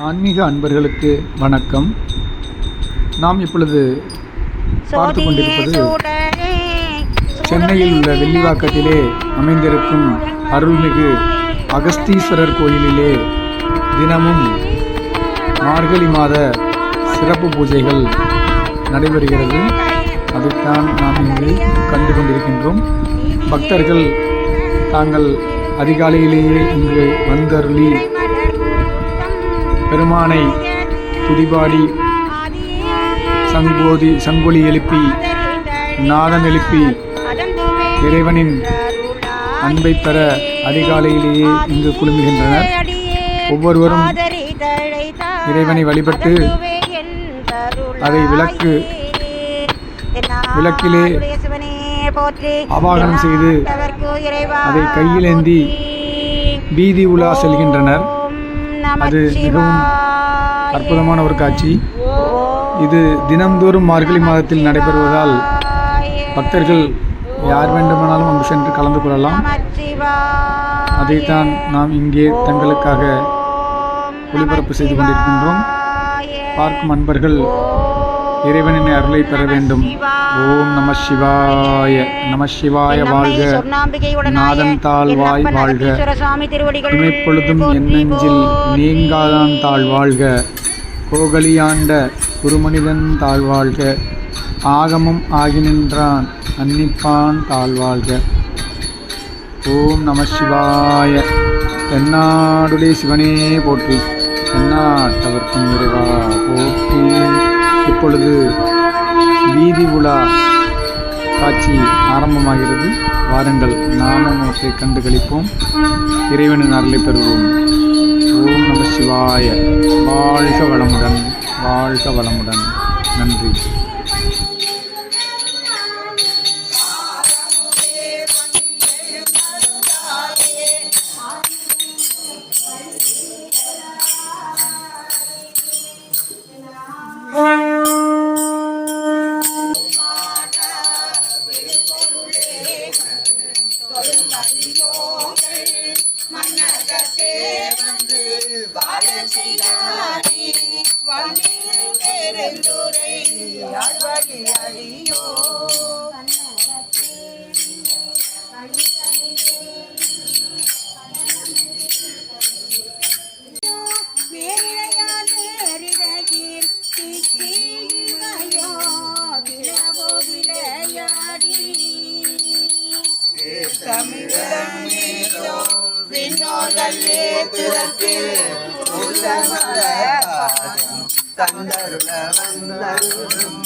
ஆன்மீக அன்பர்களுக்கு வணக்கம். நாம் இப்பொழுது பார்த்து கொண்டிருப்பது சென்னையில் உள்ள வெள்ளிவாக்கத்திலே அமைந்திருக்கும் அருள்மிகு அகஸ்தீஸ்வரர் கோயிலிலே தினமும் மார்கழி மாத சிறப்பு பூஜைகள் நடைபெறுகிறது. அதைத்தான் நாம் இங்கு கண்டு கொண்டிருக்கின்றோம். பக்தர்கள் தாங்கள் அதிகாலையிலேயே இங்கு வந்தருளி பெருமானை துதிபாடி சங்கொலி எழுப்பி நாதம் எழுப்பி இறைவனின் அன்பை பெற அதிகாலையிலேயே இங்கு குழுமுகின்றனர். ஒவ்வொருவரும் இறைவனை வழிபட்டு அதை விளக்கிலே ஆவாகனம் செய்து அதை கையிலேந்தி வீதி உலா செல்கின்றனர். அது மிகவும் அற்புதமான ஒரு காட்சி. இது தினம்தோறும் மார்கழி மாதத்தில் நடைபெறுவதால் பக்தர்கள் யார் வேண்டுமானாலும் அங்கு சென்று கலந்து கொள்ளலாம். அதைத்தான் நாம் இங்கே தங்களுக்காக ஒளிபரப்பு செய்து கொண்டிருக்கின்றோம். பார்க்கும் அன்பர்கள் இறைவனின் அருளை பெற வேண்டும். ஓம் நம சிவாய. நம சிவாய வாழ்க. நாதன் தாழ்வாய் வாழ்க. இமைப்பொழுதும் என்னெஞ்சில் நீங்காதான் தாழ்வாழ்க. கோகலியாண்ட குருமனிதன் தாழ்வாழ்க. ஆகமம் ஆகி நின்றான் அன்னிப்பான் தாழ்வாழ்க. ஓம் நம சிவாய. தென்னாடுடைய சிவனே போற்றி. தென்னாட்டவர்க்கும் இறைவா போற்றி. இப்பொழுது வீதி உலா காட்சி ஆரம்பமாகிறது. வாருங்கள், நாமும் அவற்றை கண்டு களிப்போம். இறைவனின் அருளை பெறுவோம். ஓம் நம சிவாய. வாழ்க வளமுடன், வாழ்க வளமுடன். நன்றி. தந்தருள வந்தருளும்